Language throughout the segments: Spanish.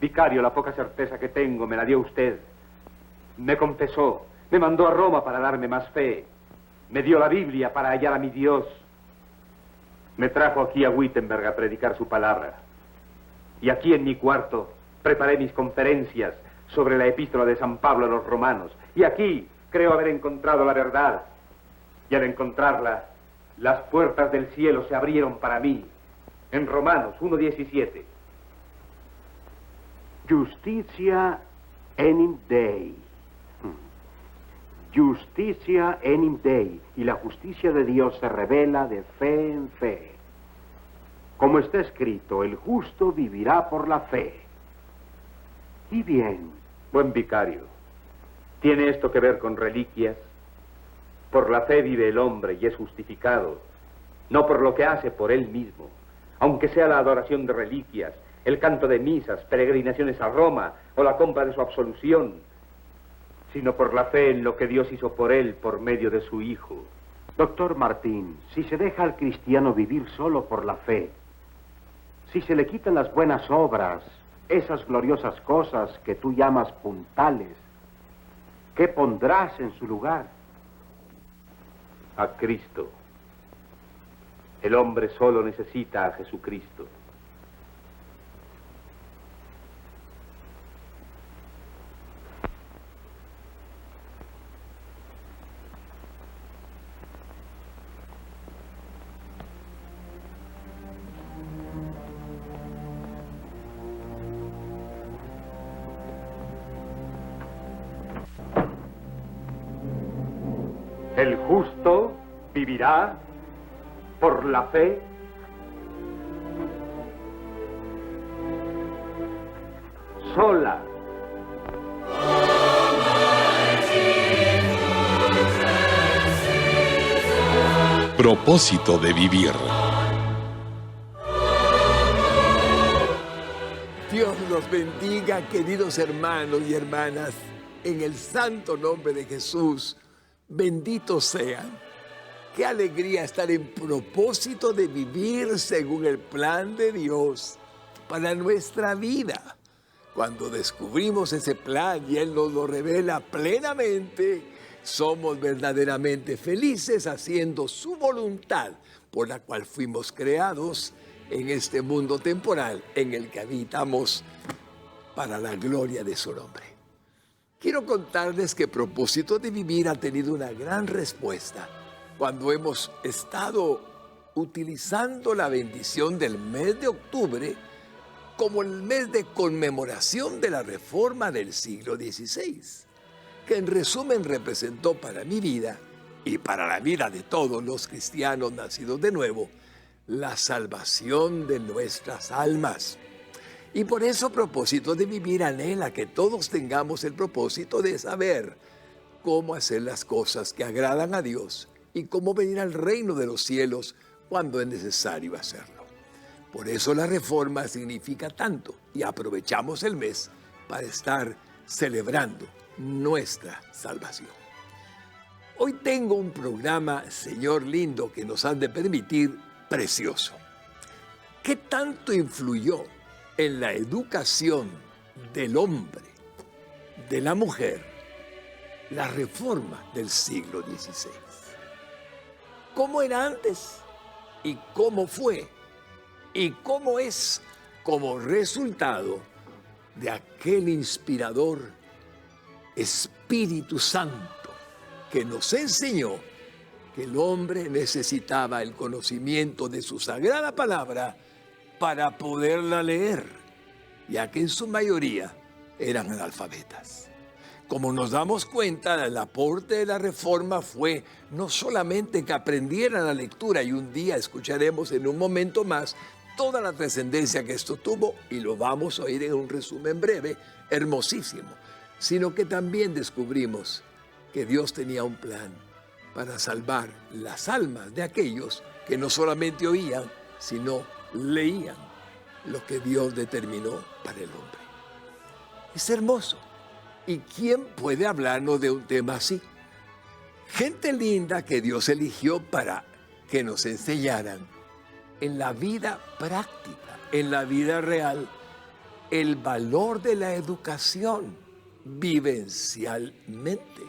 Vicario, la poca certeza que tengo me la dio usted. Me confesó, me mandó a Roma para darme más fe. Me dio la Biblia para hallar a mi Dios. Me trajo aquí a Wittenberg a predicar su palabra. Y aquí en mi cuarto preparé mis conferencias sobre la epístola de San Pablo a los romanos. Y aquí creo haber encontrado la verdad. Y al encontrarla, las puertas del cielo se abrieron para mí. En Romanos 1:17. Justitia enim Dei. Justicia enim Dei. Y la justicia de Dios se revela de fe en fe. Como está escrito, el justo vivirá por la fe. Y bien. Buen vicario, ¿tiene esto que ver con reliquias? Por la fe vive el hombre y es justificado, no por lo que hace por él mismo, aunque sea la adoración de reliquias, el canto de misas, peregrinaciones a Roma o la compra de su absolución, sino por la fe en lo que Dios hizo por él por medio de su Hijo. Doctor Martín, si se deja al cristiano vivir solo por la fe, si se le quitan las buenas obras, esas gloriosas cosas que tú llamas puntales, ¿qué pondrás en su lugar? A Cristo. El hombre solo necesita a Jesucristo. El justo vivirá por la fe. Sola. Propósito de vivir. Dios los bendiga, queridos hermanos y hermanas, en el santo nombre de Jesús. Benditos sean. Qué alegría estar en propósito de vivir según el plan de Dios para nuestra vida. Cuando descubrimos ese plan y Él nos lo revela plenamente, somos verdaderamente felices haciendo su voluntad por la cual fuimos creados en este mundo temporal en el que habitamos para la gloria de su nombre. Quiero contarles que Propósito de Vivir ha tenido una gran respuesta cuando hemos estado utilizando la bendición del mes de octubre como el mes de conmemoración de la Reforma del siglo XVI, que en resumen representó para mi vida y para la vida de todos los cristianos nacidos de nuevo la salvación de nuestras almas. Y por eso Propósito de Vivir anhela que todos tengamos el propósito de saber cómo hacer las cosas que agradan a Dios y cómo venir al reino de los cielos cuando es necesario hacerlo. Por eso la reforma significa tanto y aprovechamos el mes para estar celebrando nuestra salvación. Hoy tengo un programa, Señor lindo, que nos han de permitir precioso. ¿Qué tanto influyó en la educación del hombre, de la mujer, la reforma del siglo XVI? ¿Cómo era antes? ¿Y cómo fue? ¿Y cómo es como resultado de aquel inspirador Espíritu Santo que nos enseñó que el hombre necesitaba el conocimiento de su sagrada palabra para poderla leer, ya que en su mayoría eran analfabetas? Como nos damos cuenta, el aporte de la reforma fue no solamente que aprendieran la lectura, y un día escucharemos en un momento más toda la trascendencia que esto tuvo, y lo vamos a oír en un resumen breve, hermosísimo, sino que también descubrimos que Dios tenía un plan para salvar las almas de aquellos que no solamente oían, sino leían lo que Dios determinó para el hombre. Es hermoso. ¿Y quién puede hablarnos de un tema así? Gente linda que Dios eligió para que nos enseñaran en la vida práctica, en la vida real, el valor de la educación vivencialmente,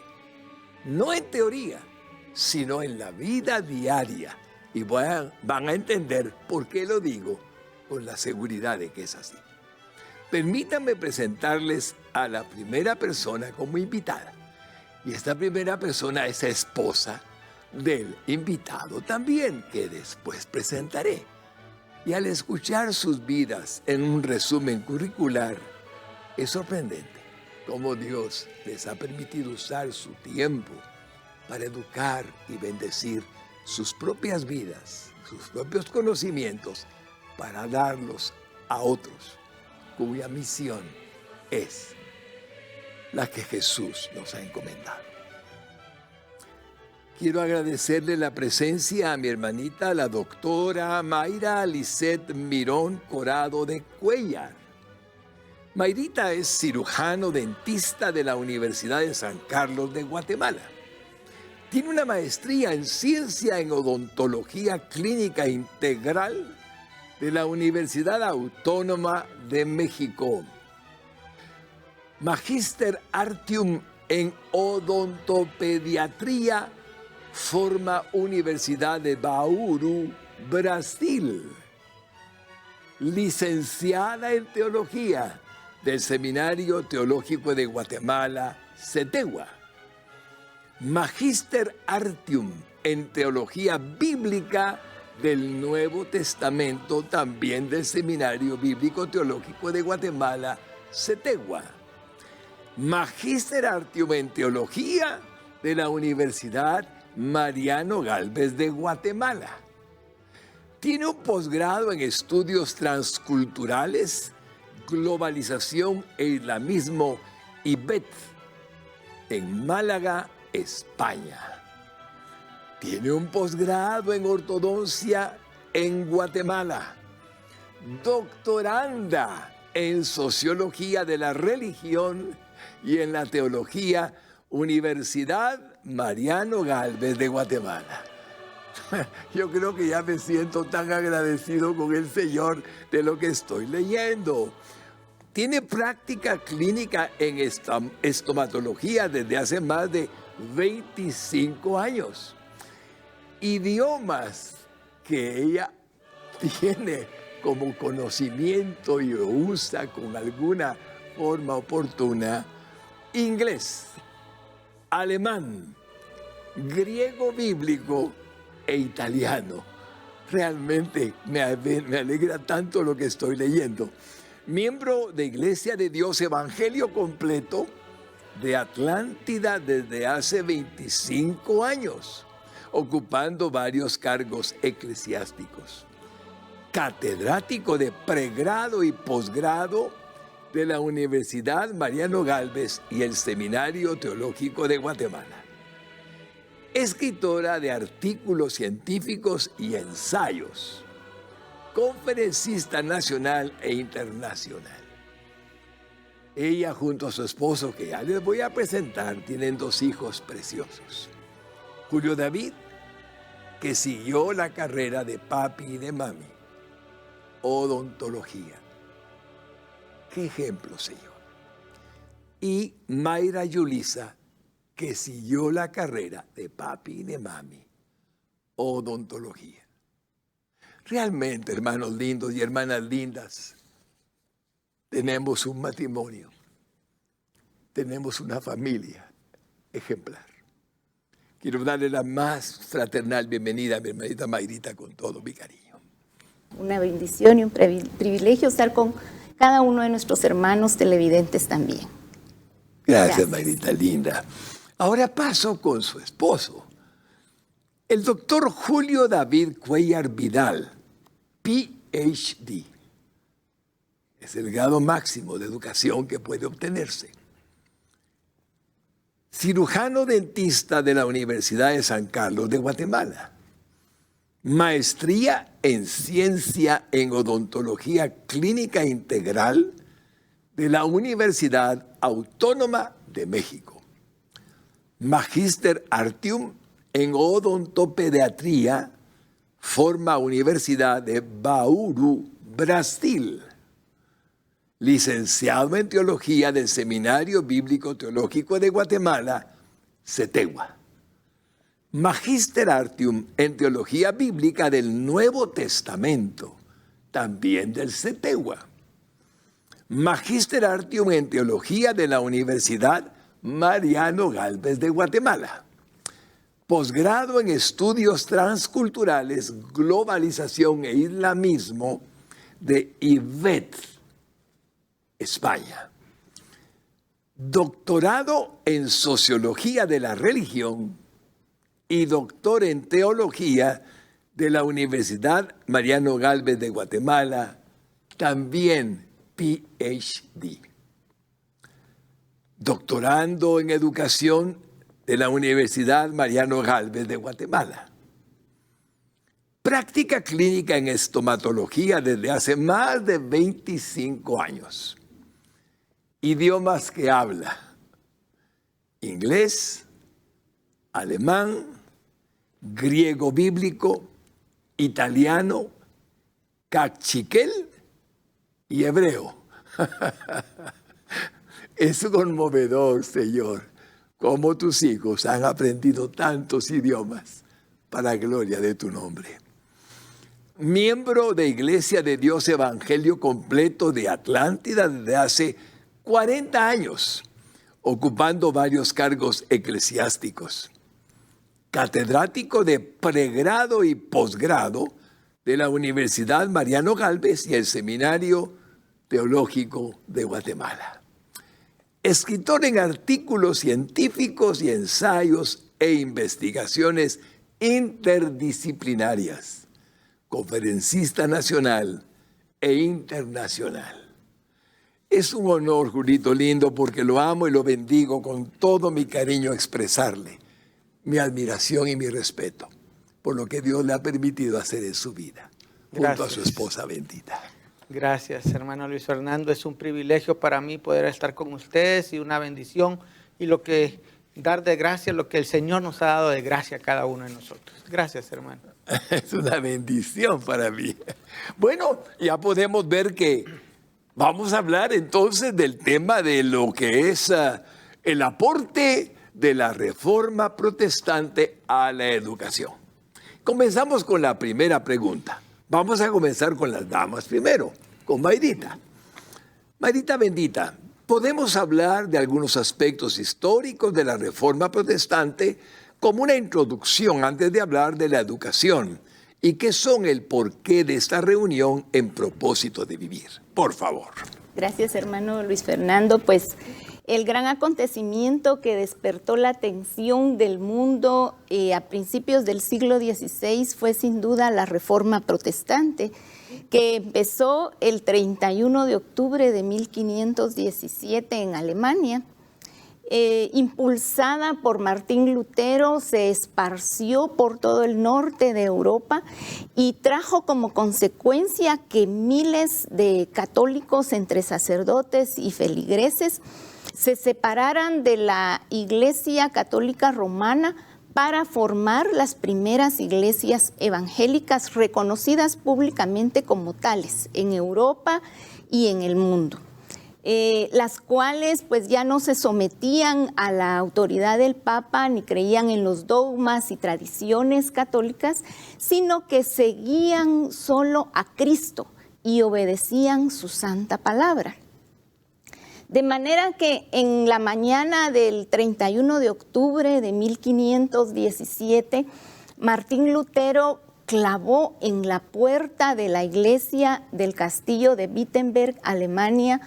no en teoría, sino en la vida diaria. Y van a entender por qué lo digo con la seguridad de que es así. Permítanme presentarles a la primera persona como invitada. Y esta primera persona es esposa del invitado también, que después presentaré. Y al escuchar sus vidas en un resumen curricular, es sorprendente cómo Dios les ha permitido usar su tiempo para educar y bendecir sus propias vidas, sus propios conocimientos, para darlos a otros, cuya misión es la que Jesús nos ha encomendado. Quiero agradecerle la presencia a mi hermanita, la doctora Mayra Lisset Mirón Corado de Cuellar. Mayrita es cirujano dentista de la Universidad de San Carlos de Guatemala. Tiene una maestría en ciencia en odontología clínica integral de la Universidad Autónoma de México. Magíster Artium en odontopediatría, forma Universidad de Bauru, Brasil. Licenciada en teología del Seminario Teológico de Guatemala, CETEGUA. Magíster Artium en teología bíblica del Nuevo Testamento, también del Seminario Bíblico Teológico de Guatemala, CETEGUA. Magíster Artium en teología de la Universidad Mariano Gálvez de Guatemala. Tiene un posgrado en estudios transculturales, globalización e islamismo IBET en Málaga, España. Tiene un posgrado en ortodoncia en Guatemala. Doctoranda en sociología de la religión y en la teología, Universidad Mariano Gálvez de Guatemala. Yo creo que ya me siento tan agradecido con el Señor de lo que estoy leyendo. Tiene práctica clínica en estomatología desde hace más de 25 años. Idiomas que ella tiene como conocimiento y usa con alguna forma oportuna: inglés, alemán, griego bíblico e italiano. Realmente me alegra tanto lo que estoy leyendo. Miembro de Iglesia de Dios Evangelio Completo de Atlántida desde hace 25 años, ocupando varios cargos eclesiásticos. Catedrático de pregrado y posgrado de la Universidad Mariano Gálvez y el Seminario Teológico de Guatemala. Escritora de artículos científicos y ensayos. Conferencista nacional e internacional. Ella, junto a su esposo, que ya les voy a presentar, tienen 2 hijos preciosos. Julio David, que siguió la carrera de papi y de mami, odontología. ¿Qué ejemplo, Señor? Y Mayra Yulisa, que siguió la carrera de papi y de mami, odontología. Realmente, hermanos lindos y hermanas lindas, tenemos un matrimonio, tenemos una familia ejemplar. Quiero darle la más fraternal bienvenida a mi hermanita Mayrita con todo mi cariño. Una bendición y un privilegio estar con cada uno de nuestros hermanos televidentes también. Gracias, Mayrita linda. Ahora paso con su esposo, el doctor Julio David Cuellar Vidal, PhD. Es el grado máximo de educación que puede obtenerse. Cirujano dentista de la Universidad de San Carlos de Guatemala. Maestría en ciencia en odontología clínica integral de la Universidad Autónoma de México. Magíster Artium en odontopediatría, forma Universidad de Bauru, Brasil. licenciado en Teología del Seminario Bíblico Teológico de Guatemala, CETEGUA. Magíster Artium en Teología Bíblica del Nuevo Testamento, también del CETEGUA. Magíster Artium en Teología de la Universidad Mariano Gálvez de Guatemala. Posgrado en Estudios Transculturales, Globalización e Islamismo de IVET, España. Doctorado en Sociología de la Religión y doctor en Teología de la Universidad Mariano Gálvez de Guatemala, también PhD. Doctorando en Educación de la Universidad Mariano Gálvez de Guatemala. Práctica clínica en estomatología desde hace más de 25 años. Idiomas que habla: inglés, alemán, griego bíblico, italiano, cachiquel y hebreo. Es conmovedor, Señor, cómo tus hijos han aprendido tantos idiomas para gloria de tu nombre. Miembro de Iglesia de Dios Evangelio Completo de Atlántida desde hace 40 años, ocupando varios cargos eclesiásticos. Catedrático de pregrado y posgrado de la Universidad Mariano Gálvez y el Seminario Teológico de Guatemala. Escritor en artículos científicos y ensayos e investigaciones interdisciplinarias. Conferencista nacional e internacional. Es un honor, Julito lindo, porque lo amo y lo bendigo con todo mi cariño, expresarle mi admiración y mi respeto por lo que Dios le ha permitido hacer en su vida, junto a su esposa bendita. Gracias, hermano Luis Fernando. Es un privilegio para mí poder estar con ustedes y una bendición, y dar de gracia lo que el Señor nos ha dado de gracia a cada uno de nosotros. Gracias, hermano. Es una bendición para mí. Bueno, ya podemos ver que vamos a hablar entonces del tema de lo que es el aporte de la Reforma Protestante a la educación. Comenzamos con la primera pregunta. Vamos a comenzar con las damas primero, con Mayrita. Mayrita bendita, podemos hablar de algunos aspectos históricos de la Reforma Protestante como una introducción antes de hablar de la educación y qué son el porqué de esta reunión en propósito de vivir. Por favor. Gracias, hermano Luis Fernando. Pues el gran acontecimiento que despertó la atención del mundo a principios del siglo XVI fue sin duda la Reforma Protestante, que empezó el 31 de octubre de 1517 en Alemania. Impulsada por Martín Lutero, se esparció por todo el norte de Europa y trajo como consecuencia que miles de católicos, entre sacerdotes y feligreses, se separaran de la Iglesia Católica Romana para formar las primeras iglesias evangélicas reconocidas públicamente como tales en Europa y en el mundo. Las cuales pues ya no se sometían a la autoridad del Papa ni creían en los dogmas y tradiciones católicas, sino que seguían solo a Cristo y obedecían su santa palabra. De manera que en la mañana del 31 de octubre de 1517, Martín Lutero clavó en la puerta de la iglesia del castillo de Wittenberg, Alemania,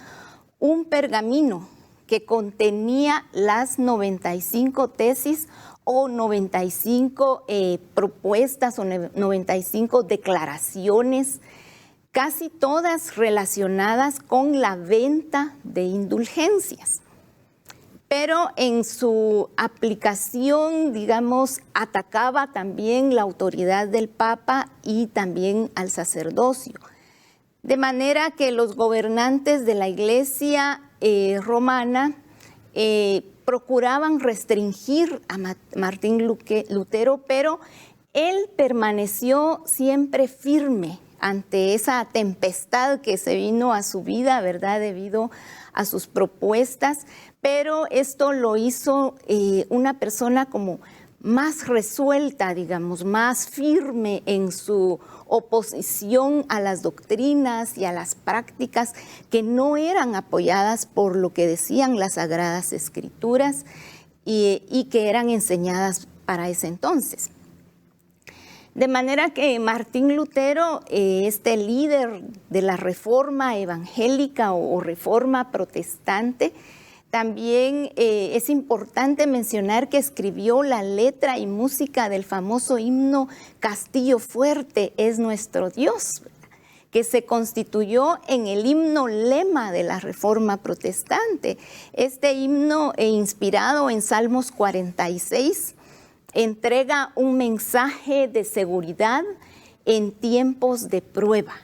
un pergamino que contenía las 95 tesis o 95 propuestas o 95 declaraciones, casi todas relacionadas con la venta de indulgencias. Pero en su aplicación, digamos, atacaba también la autoridad del Papa y también al sacerdocio. De manera que los gobernantes de la Iglesia romana procuraban restringir a Martín Lutero, pero él permaneció siempre firme ante esa tempestad que se vino a su vida, ¿verdad? Debido a sus propuestas, pero esto lo hizo una persona como más resuelta, digamos, más firme en su oposición a las doctrinas y a las prácticas que no eran apoyadas por lo que decían las Sagradas Escrituras y que eran enseñadas para ese entonces. De manera que Martín Lutero, este líder de la Reforma evangélica o Reforma protestante, también es importante mencionar que escribió la letra y música del famoso himno Castillo Fuerte es nuestro Dios, que se constituyó en el himno lema de la Reforma protestante. Este himno, inspirado en Salmos 46, entrega un mensaje de seguridad en tiempos de prueba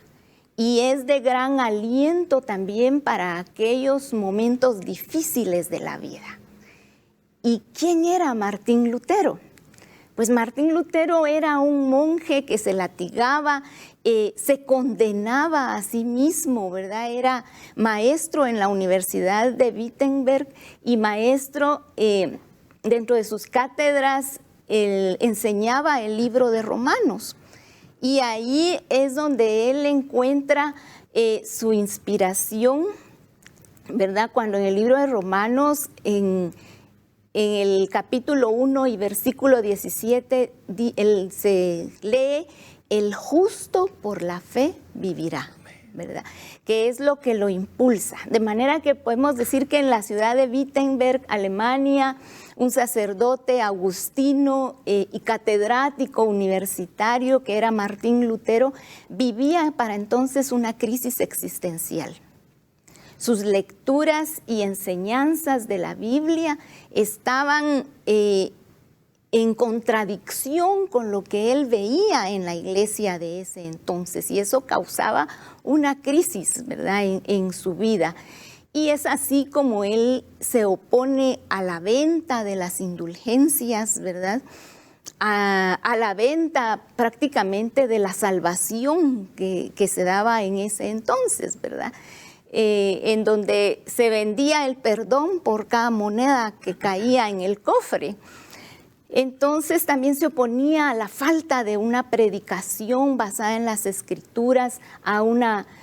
y es de gran aliento también para aquellos momentos difíciles de la vida. ¿Y quién era Martín Lutero? Pues Martín Lutero era un monje que se latigaba, se condenaba a sí mismo, ¿verdad? Era maestro en la Universidad de Wittenberg y maestro dentro de sus cátedras. Él enseñaba el libro de Romanos y ahí es donde él encuentra su inspiración, ¿verdad? Cuando en el libro de Romanos, en el capítulo 1 y versículo 17, él se lee, el justo por la fe vivirá, ¿verdad? Que es lo que lo impulsa. De manera que podemos decir que en la ciudad de Wittenberg, Alemania, un sacerdote agustino y catedrático universitario que era Martín Lutero, vivía para entonces una crisis existencial. Sus lecturas y enseñanzas de la Biblia estaban en contradicción con lo que él veía en la iglesia de ese entonces, y eso causaba una crisis, ¿verdad?, en su vida. Y es así como él se opone a la venta de las indulgencias, ¿verdad?, a la venta prácticamente de la salvación que se daba en ese entonces, ¿verdad?, en donde se vendía el perdón por cada moneda que caía en el cofre. Entonces también se oponía a la falta de una predicación basada en las Escrituras,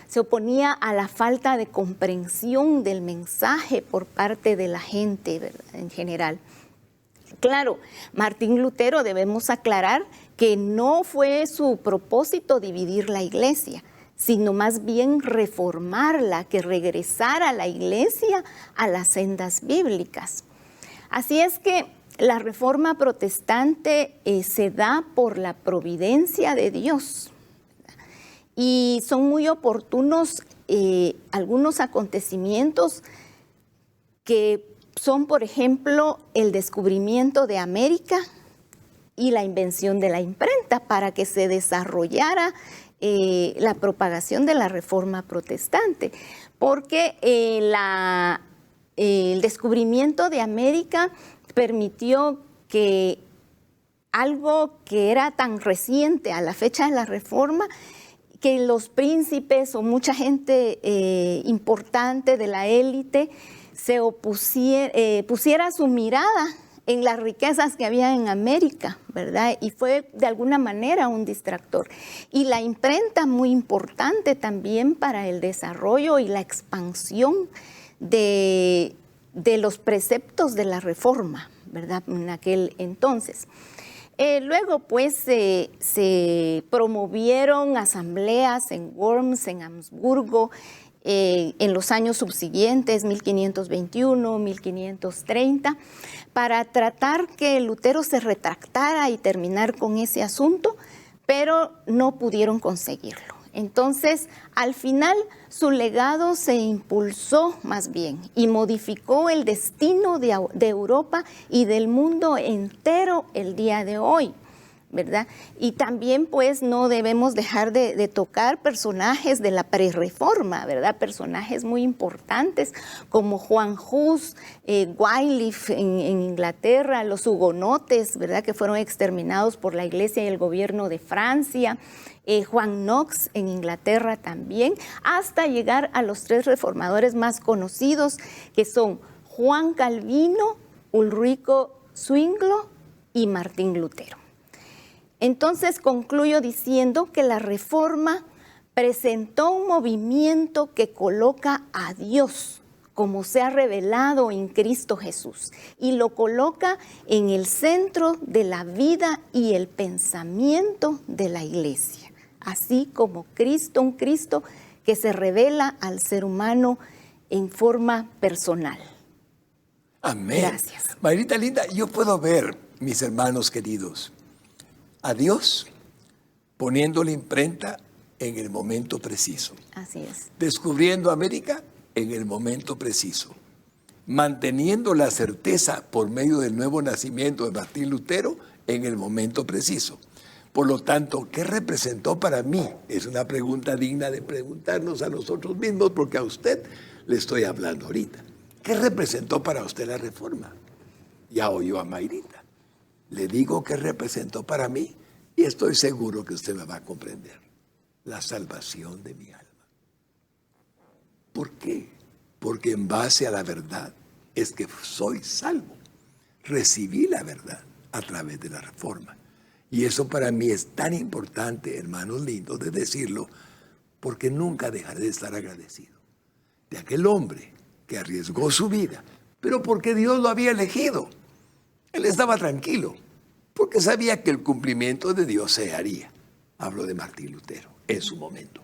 se oponía a la falta de comprensión del mensaje por parte de la gente, ¿verdad?, en general. Claro, Martín Lutero, debemos aclarar que no fue su propósito dividir la iglesia, sino más bien reformarla, que regresara la iglesia a las sendas bíblicas. Así es que la Reforma protestante se da por la providencia de Dios y son muy oportunos algunos acontecimientos que son, por ejemplo, el descubrimiento de América y la invención de la imprenta para que se desarrollara la propagación de la Reforma protestante, porque el descubrimiento de América permitió que algo que era tan reciente a la fecha de la Reforma, que los príncipes o mucha gente importante de la élite pusiera su mirada en las riquezas que había en América, ¿verdad? Y fue de alguna manera un distractor. Y la imprenta muy importante también para el desarrollo y la expansión de los preceptos de la Reforma, ¿verdad?, en aquel entonces. Luego, pues, se promovieron asambleas en Worms, en Habsburgo, en los años subsiguientes, 1521, 1530, para tratar que Lutero se retractara y terminar con ese asunto, pero no pudieron conseguirlo. Entonces, al final, su legado se impulsó más bien y modificó el destino de Europa y del mundo entero el día de hoy, ¿verdad? Y también pues no debemos dejar de tocar personajes de la prerreforma, ¿verdad? Personajes muy importantes como Juan Hus, Wycliffe en Inglaterra, los hugonotes, ¿verdad? Que fueron exterminados por la Iglesia y el gobierno de Francia, Juan Knox en Inglaterra también, hasta llegar a los 3 reformadores más conocidos, que son Juan Calvino, Ulrico Zwinglio y Martín Lutero. Entonces concluyo diciendo que la Reforma presentó un movimiento que coloca a Dios como se ha revelado en Cristo Jesús y lo coloca en el centro de la vida y el pensamiento de la Iglesia, así como Cristo, un Cristo que se revela al ser humano en forma personal. Amén. Gracias. Mayrita linda, yo puedo ver, mis hermanos queridos, a Dios poniendo la imprenta en el momento preciso. Así es. Descubriendo América en el momento preciso. Manteniendo la certeza por medio del nuevo nacimiento de Martín Lutero en el momento preciso. Por lo tanto, ¿qué representó para mí? Es una pregunta digna de preguntarnos a nosotros mismos, porque a usted le estoy hablando ahorita. ¿Qué representó para usted la Reforma? Ya oyó a Mayrita. Le digo qué representó para mí y estoy seguro que usted me va a comprender. La salvación de mi alma. ¿Por qué? Porque en base a la verdad es que soy salvo. Recibí la verdad a través de la Reforma. Y eso para mí es tan importante, hermanos lindos, de decirlo, porque nunca dejaré de estar agradecido de aquel hombre que arriesgó su vida, pero porque Dios lo había elegido. Él estaba tranquilo, porque sabía que el cumplimiento de Dios se haría. Hablo de Martín Lutero en su momento.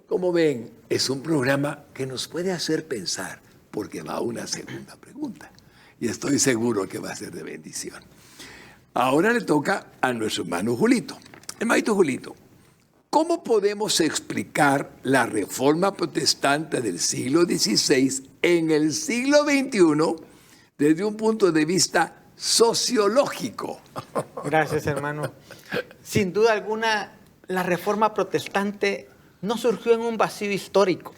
Como ven, es un programa que nos puede hacer pensar, porque va a una segunda pregunta. Y estoy seguro que va a ser de bendición. Ahora le toca a nuestro hermano Julito. Hermanito Julito, ¿cómo podemos explicar la Reforma Protestante del siglo XVI en el siglo XXI desde un punto de vista sociológico? Gracias, hermano. Sin duda alguna, la Reforma Protestante no surgió en un vacío histórico.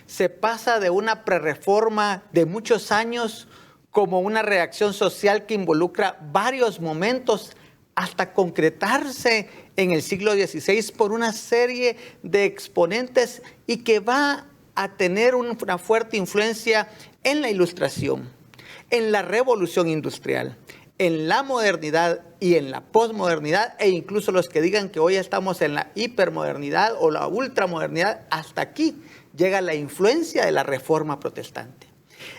Se pasa de una prerreforma de muchos años como una reacción social que involucra varios momentos hasta concretarse en el siglo XVI por una serie de exponentes y que va a tener una fuerte influencia en la Ilustración, en la Revolución Industrial, en la modernidad y en la posmodernidad, e incluso los que digan que hoy estamos en la hipermodernidad o la ultramodernidad, hasta aquí llega la influencia de la Reforma Protestante.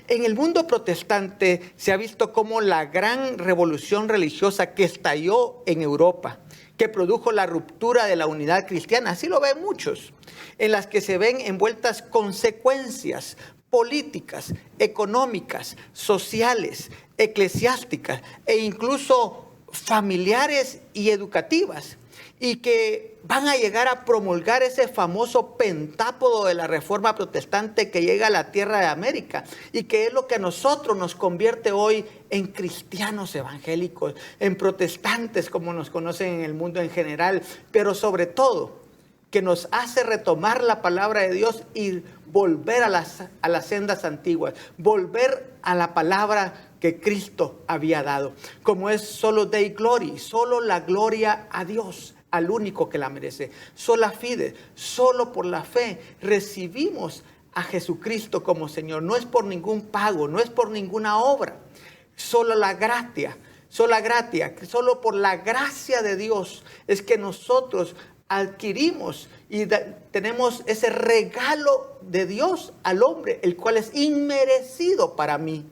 En el mundo protestante se ha visto como la gran revolución religiosa que estalló en Europa, que produjo la ruptura de la unidad cristiana, así lo ven muchos, en las que se ven envueltas consecuencias políticas, económicas, sociales, eclesiásticas e incluso familiares y educativas, y que van a llegar a promulgar ese famoso pentápodo de la Reforma Protestante que llega a la tierra de América y que es lo que a nosotros nos convierte hoy en cristianos evangélicos, en protestantes como nos conocen en el mundo en general, pero sobre todo que nos hace retomar la palabra de Dios y volver a las sendas antiguas, volver a la palabra que Cristo había dado, como es solo Dei Glory, solo la gloria a Dios, al único que la merece. Sola fide, solo por la fe recibimos a Jesucristo como Señor. No es por ningún pago, no es por ninguna obra, solo la gratia, solo por la gracia de Dios es que nosotros adquirimos y tenemos ese regalo de Dios al hombre, el cual es inmerecido para mí.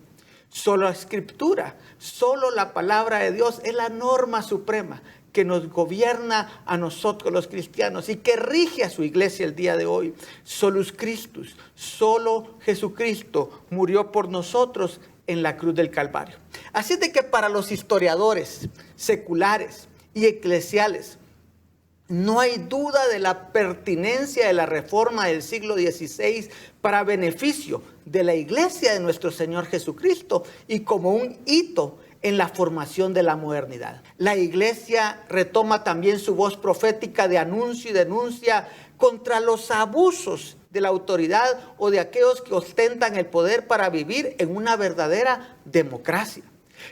Solo la Escritura, solo la palabra de Dios es la norma suprema que nos gobierna a nosotros los cristianos y que rige a su iglesia el día de hoy. Solus Christus, solo Jesucristo murió por nosotros en la cruz del Calvario. Así de que para los historiadores seculares y eclesiales, no hay duda de la pertinencia de la Reforma del siglo XVI para beneficio de la iglesia de nuestro Señor Jesucristo y como un hito en la formación de la modernidad. La iglesia retoma también su voz profética de anuncio y denuncia contra los abusos de la autoridad o de aquellos que ostentan el poder para vivir en una verdadera democracia.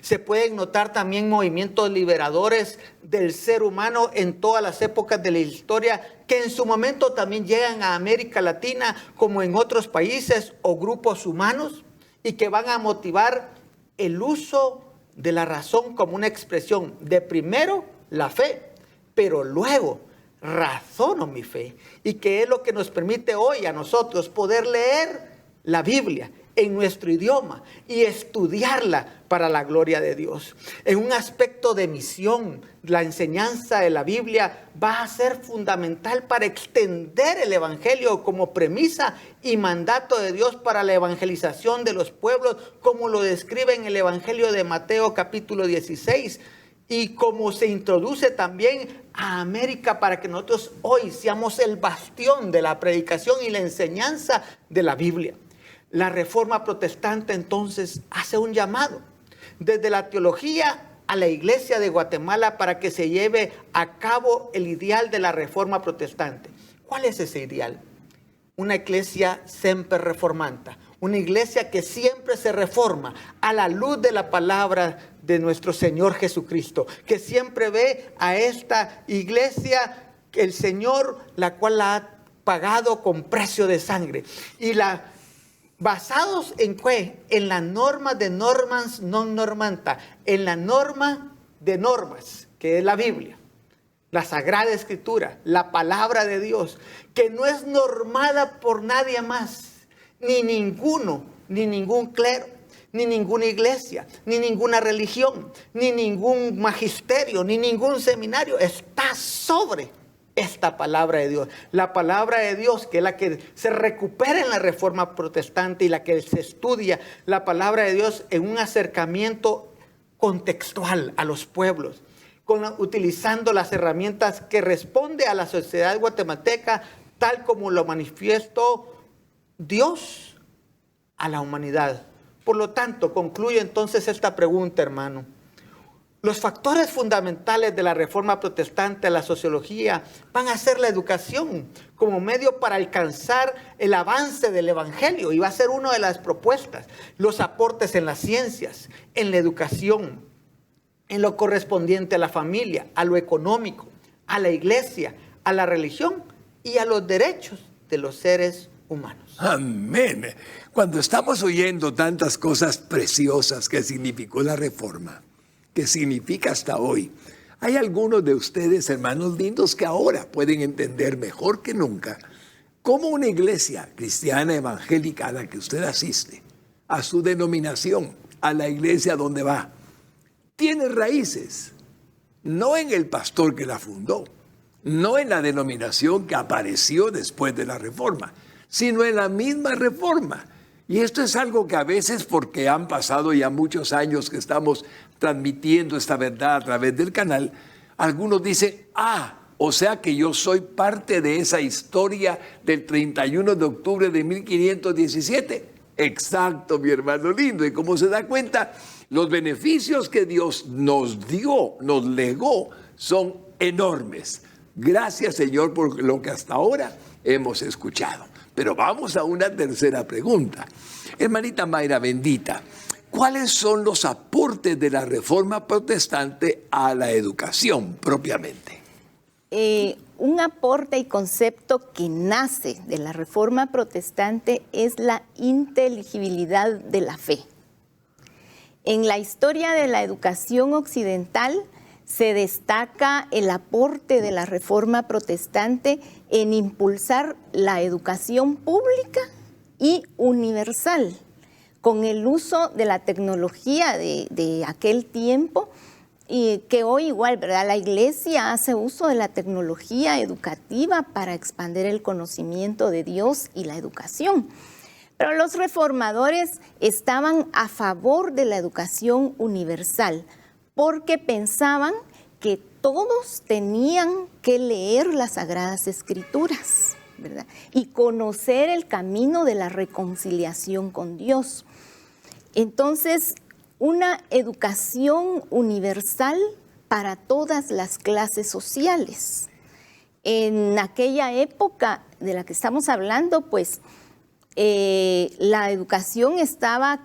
Se pueden notar también movimientos liberadores del ser humano en todas las épocas de la historia que en su momento también llegan a América Latina como en otros países o grupos humanos y que van a motivar el uso de la razón como una expresión de primero la fe, pero luego razono mi fe, y que es lo que nos permite hoy a nosotros poder leer la Biblia en nuestro idioma y estudiarla para la gloria de Dios. En un aspecto de misión, la enseñanza de la Biblia va a ser fundamental para extender el evangelio como premisa y mandato de Dios para la evangelización de los pueblos, como lo describe en el evangelio de Mateo capítulo 16, y como se introduce también a América para que nosotros hoy seamos el bastión de la predicación y la enseñanza de la Biblia. La Reforma Protestante entonces hace un llamado desde la teología a la Iglesia de Guatemala para que se lleve a cabo el ideal de la Reforma Protestante. ¿Cuál es ese ideal? Una iglesia semper reformanta, una iglesia que siempre se reforma a la luz de la palabra de nuestro Señor Jesucristo, que siempre ve a esta iglesia que el Señor, la cual la ha pagado con precio de sangre, y basados en qué? En la norma de normans non normanta, en la norma de normas, que es la Biblia, la Sagrada Escritura, la palabra de Dios, que no es normada por nadie más, ni ningún clero, ni ninguna iglesia, ni ninguna religión, ni ningún magisterio, ni ningún seminario, está sobre esta palabra de Dios. La palabra de Dios, que es la que se recupera en la Reforma Protestante y la que se estudia, la palabra de Dios en un acercamiento contextual a los pueblos, utilizando las herramientas que responde a la sociedad guatemalteca, tal como lo manifestó Dios a la humanidad. Por lo tanto, concluye entonces esta pregunta, hermano. Los factores fundamentales de la Reforma Protestante a la sociología van a ser la educación como medio para alcanzar el avance del Evangelio, y va a ser una de las propuestas. Los aportes en las ciencias, en la educación, en lo correspondiente a la familia, a lo económico, a la iglesia, a la religión y a los derechos de los seres humanos. Amén. Cuando estamos oyendo tantas cosas preciosas que significó la Reforma, que significa hasta hoy, hay algunos de ustedes, hermanos lindos, que ahora pueden entender mejor que nunca cómo una iglesia cristiana evangélica a la que usted asiste, a su denominación, a la iglesia donde va, tiene raíces, no en el pastor que la fundó, no en la denominación que apareció después de la Reforma, sino en la misma Reforma. Y esto es algo que a veces, porque han pasado ya muchos años que estamos transmitiendo esta verdad a través del canal, algunos dicen, o sea que yo soy parte de esa historia del 31 de octubre de 1517. Exacto, mi hermano lindo. Y como se da cuenta, los beneficios que Dios nos dio, nos legó, son enormes. Gracias, Señor, por lo que hasta ahora hemos escuchado. Pero vamos a una tercera pregunta. Hermanita Mayra bendita, ¿cuáles son los aportes de la Reforma Protestante a la educación propiamente? Un aporte y concepto que nace de la Reforma Protestante es la inteligibilidad de la fe. En la historia de la educación occidental se destaca el aporte de la Reforma Protestante en impulsar la educación pública y universal, con el uso de la tecnología de aquel tiempo, y que hoy igual, ¿verdad? La Iglesia hace uso de la tecnología educativa para expandir el conocimiento de Dios y la educación. Pero los reformadores estaban a favor de la educación universal, porque pensaban que todos tenían que leer las Sagradas Escrituras, ¿verdad? Y conocer el camino de la reconciliación con Dios. Entonces, una educación universal para todas las clases sociales. En aquella época de la que estamos hablando, pues la educación estaba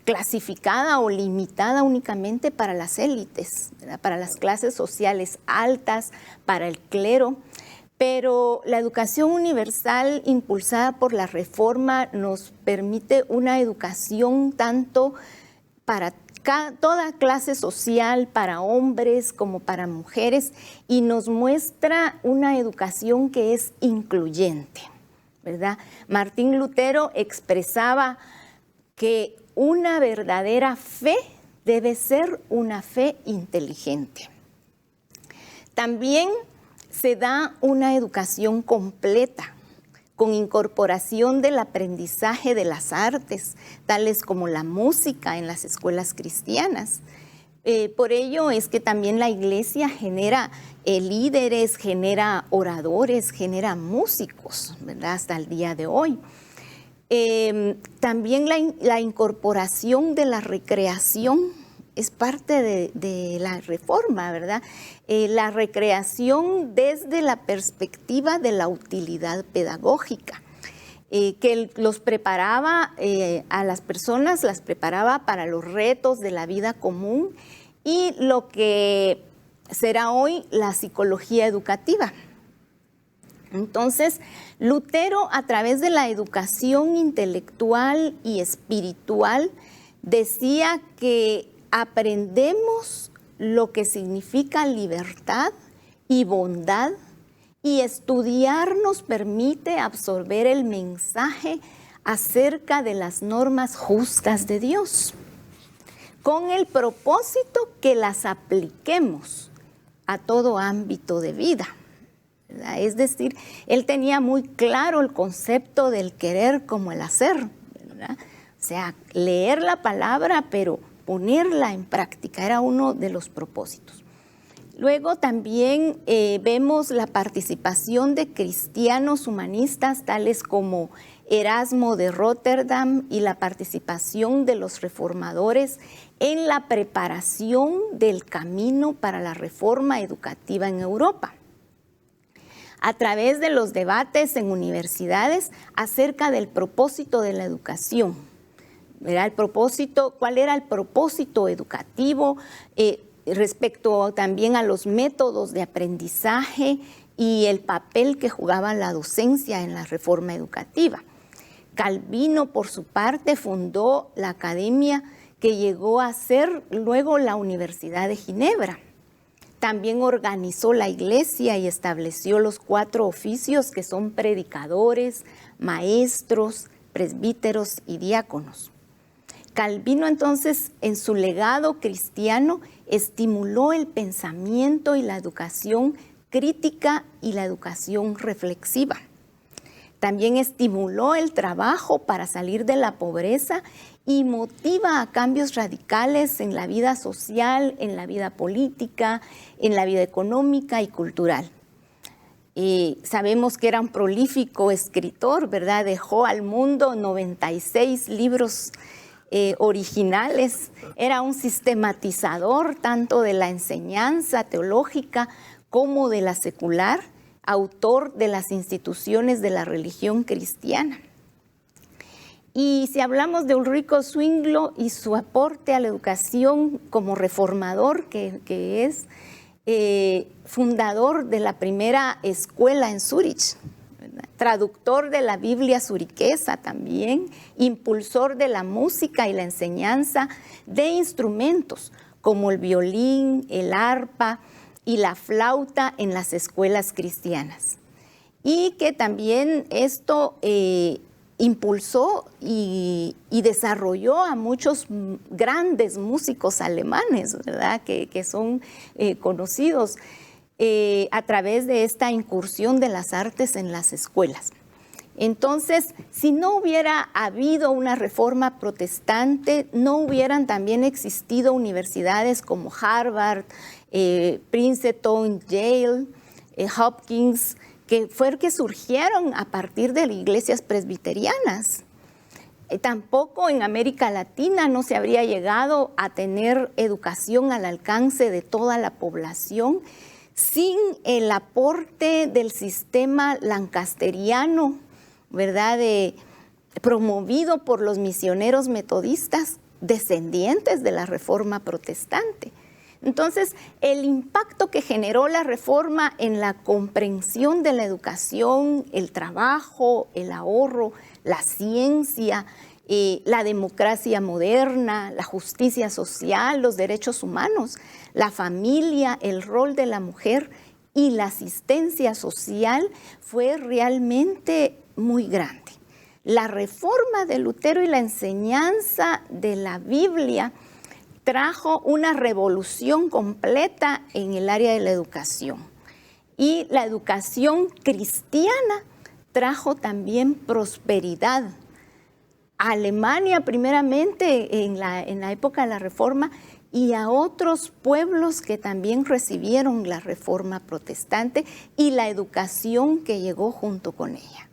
clasificada o limitada únicamente para las élites, ¿verdad? Para las clases sociales altas, para el clero. Pero la educación universal impulsada por la Reforma nos permite una educación tanto para toda clase social, para hombres como para mujeres, y nos muestra una educación que es incluyente, ¿verdad? Martín Lutero expresaba que una verdadera fe debe ser una fe inteligente. También se da una educación completa, con incorporación del aprendizaje de las artes, tales como la música en las escuelas cristianas. Por ello es que también la iglesia genera líderes, genera oradores, genera músicos, ¿verdad? Hasta el día de hoy. También la incorporación de la recreación es parte de la Reforma, ¿verdad? La recreación desde la perspectiva de la utilidad pedagógica, que los preparaba a las personas, las preparaba para los retos de la vida común y lo que será hoy la psicología educativa. Entonces, Lutero, a través de la educación intelectual y espiritual, decía que aprendemos lo que significa libertad y bondad, y estudiar nos permite absorber el mensaje acerca de las normas justas de Dios, con el propósito que las apliquemos a todo ámbito de vida, ¿verdad? Es decir, él tenía muy claro el concepto del querer como el hacer, ¿verdad? O sea, leer la palabra, pero ponerla en práctica, era uno de los propósitos. Luego también vemos la participación de cristianos humanistas tales como Erasmo de Rotterdam y la participación de los reformadores en la preparación del camino para la reforma educativa en Europa, a través de los debates en universidades acerca del propósito de la educación. ¿Verdad? El propósito, ¿cuál era el propósito educativo respecto también a los métodos de aprendizaje y el papel que jugaba la docencia en la reforma educativa? Calvino, por su parte, fundó la academia que llegó a ser luego la Universidad de Ginebra. También organizó la iglesia y estableció los 4 oficios que son predicadores, maestros, presbíteros y diáconos. Calvino entonces, en su legado cristiano, estimuló el pensamiento y la educación crítica y la educación reflexiva. También estimuló el trabajo para salir de la pobreza y motiva a cambios radicales en la vida social, en la vida política, en la vida económica y cultural. Sabemos que era un prolífico escritor, ¿verdad? Dejó al mundo 96 libros originales, era un sistematizador tanto de la enseñanza teológica como de la secular, autor de las instituciones de la religión cristiana. Y si hablamos de Ulrico Zwinglio y su aporte a la educación como reformador, que es fundador de la primera escuela en Zúrich, traductor de la Biblia zuriquesa también, impulsor de la música y la enseñanza de instrumentos como el violín, el arpa y la flauta en las escuelas cristianas. Y que también esto impulsó y desarrolló a muchos grandes músicos alemanes, ¿verdad? Que son conocidos a través de esta incursión de las artes en las escuelas. Entonces, si no hubiera habido una reforma protestante, no hubieran también existido universidades como Harvard, Princeton, Yale, Hopkins, que surgieron a partir de iglesias presbiterianas. Tampoco en América Latina no se habría llegado a tener educación al alcance de toda la población sin el aporte del sistema lancasteriano, ¿verdad? Promovido por los misioneros metodistas descendientes de la Reforma Protestante. Entonces, el impacto que generó la Reforma en la comprensión de la educación, el trabajo, el ahorro, la ciencia, la democracia moderna, la justicia social, los derechos humanos, la familia, el rol de la mujer y la asistencia social fue realmente muy grande. La Reforma de Lutero y la enseñanza de la Biblia trajo una revolución completa en el área de la educación. Y la educación cristiana trajo también prosperidad. A Alemania primeramente en la época de la Reforma y a otros pueblos que también recibieron la Reforma protestante y la educación que llegó junto con ella.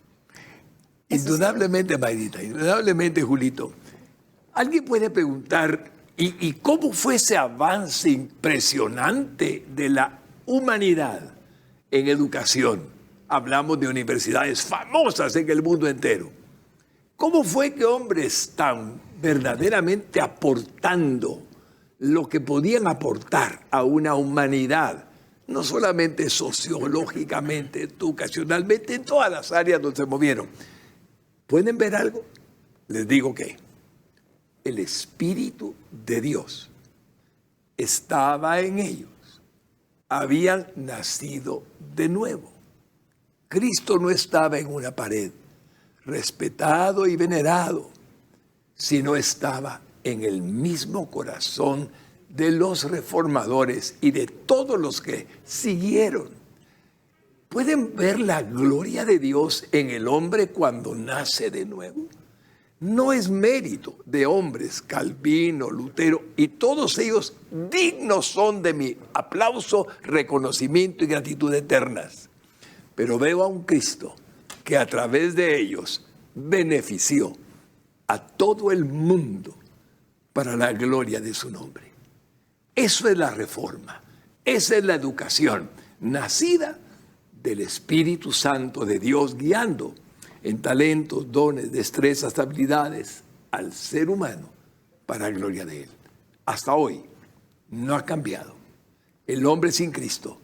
Indudablemente, Mayrita, indudablemente, Julito. Alguien puede preguntar, ¿y cómo fue ese avance impresionante de la humanidad en educación? Hablamos de universidades famosas en el mundo entero. ¿Cómo fue que hombres tan verdaderamente aportando lo que podían aportar a una humanidad, no solamente sociológicamente, educacionalmente, en todas las áreas donde se movieron? ¿Pueden ver algo? Les digo que el Espíritu de Dios estaba en ellos. Habían nacido de nuevo. Cristo no estaba en una pared, respetado y venerado, sino estaba en el mismo corazón de los reformadores y de todos los que siguieron. ¿Pueden ver la gloria de Dios en el hombre cuando nace de nuevo? No es mérito de hombres, Calvino, Lutero, y todos ellos dignos son de mi aplauso, reconocimiento y gratitud eternas. Pero veo a un Cristo que a través de ellos benefició a todo el mundo para la gloria de su nombre. Eso es la Reforma, esa es la educación, nacida del Espíritu Santo de Dios, guiando en talentos, dones, destrezas, habilidades al ser humano para la gloria de Él. Hasta hoy no ha cambiado. El hombre sin Cristo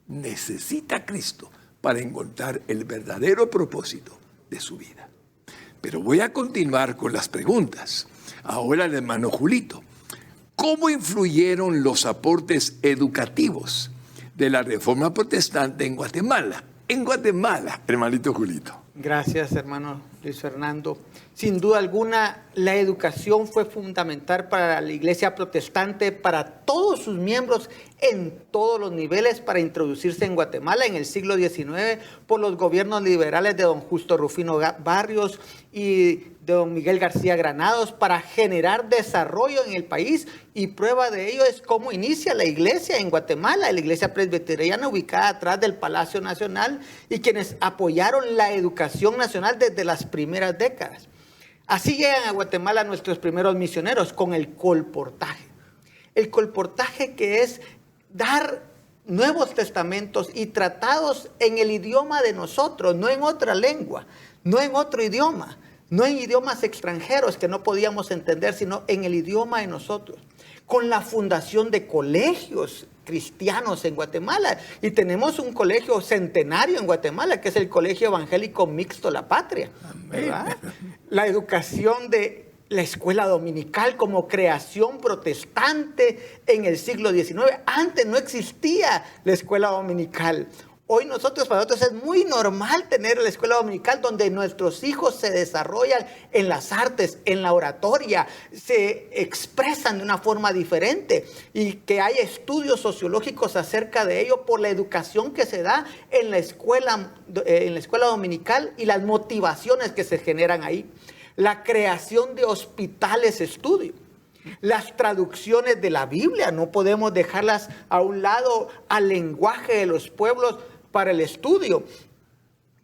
necesita a Cristo para encontrar el verdadero propósito de su vida. Pero voy a continuar con las preguntas. Ahora el hermano Julito, ¿cómo influyeron los aportes educativos de la Reforma Protestante en Guatemala? En Guatemala, hermanito Julito. Gracias, hermano Luis Fernando. Sin duda alguna, la educación fue fundamental para la Iglesia protestante, para todos sus miembros en todos los niveles, para introducirse en Guatemala en el siglo XIX por los gobiernos liberales de don Justo Rufino Barrios y de don Miguel García Granados, para generar desarrollo en el país, y prueba de ello es cómo inicia la iglesia en Guatemala, la iglesia presbiteriana ubicada atrás del Palacio Nacional, y quienes apoyaron la educación nacional desde las primeras décadas. Así llegan a Guatemala nuestros primeros misioneros con el colportaje. El colportaje, que es dar nuevos testamentos y tratados en el idioma de nosotros, no en otra lengua, no en otro idioma, no en idiomas extranjeros que no podíamos entender, sino en el idioma de nosotros. Con la fundación de colegios cristianos en Guatemala. Y tenemos un colegio centenario en Guatemala, que es el Colegio Evangélico Mixto La Patria, ¿verdad? La educación de la escuela dominical como creación protestante en el siglo XIX. Antes no existía la escuela dominical. Hoy para nosotros es muy normal tener la escuela dominical donde nuestros hijos se desarrollan en las artes, en la oratoria, se expresan de una forma diferente, y que hay estudios sociológicos acerca de ello por la educación que se da en la escuela dominical y las motivaciones que se generan ahí. La creación de hospitales estudio. Las traducciones de la Biblia, no podemos dejarlas a un lado al lenguaje de los pueblos para el estudio.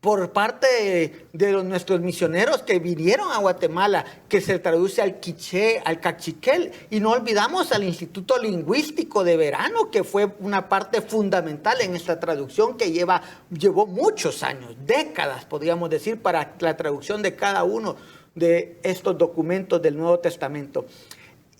por parte de nuestros misioneros que vinieron a Guatemala, que se traduce al quiché, al cachiquel, y no olvidamos al Instituto Lingüístico de Verano, que fue una parte fundamental en esta traducción que llevó muchos años, décadas, podríamos decir, para la traducción de cada uno de estos documentos del Nuevo Testamento.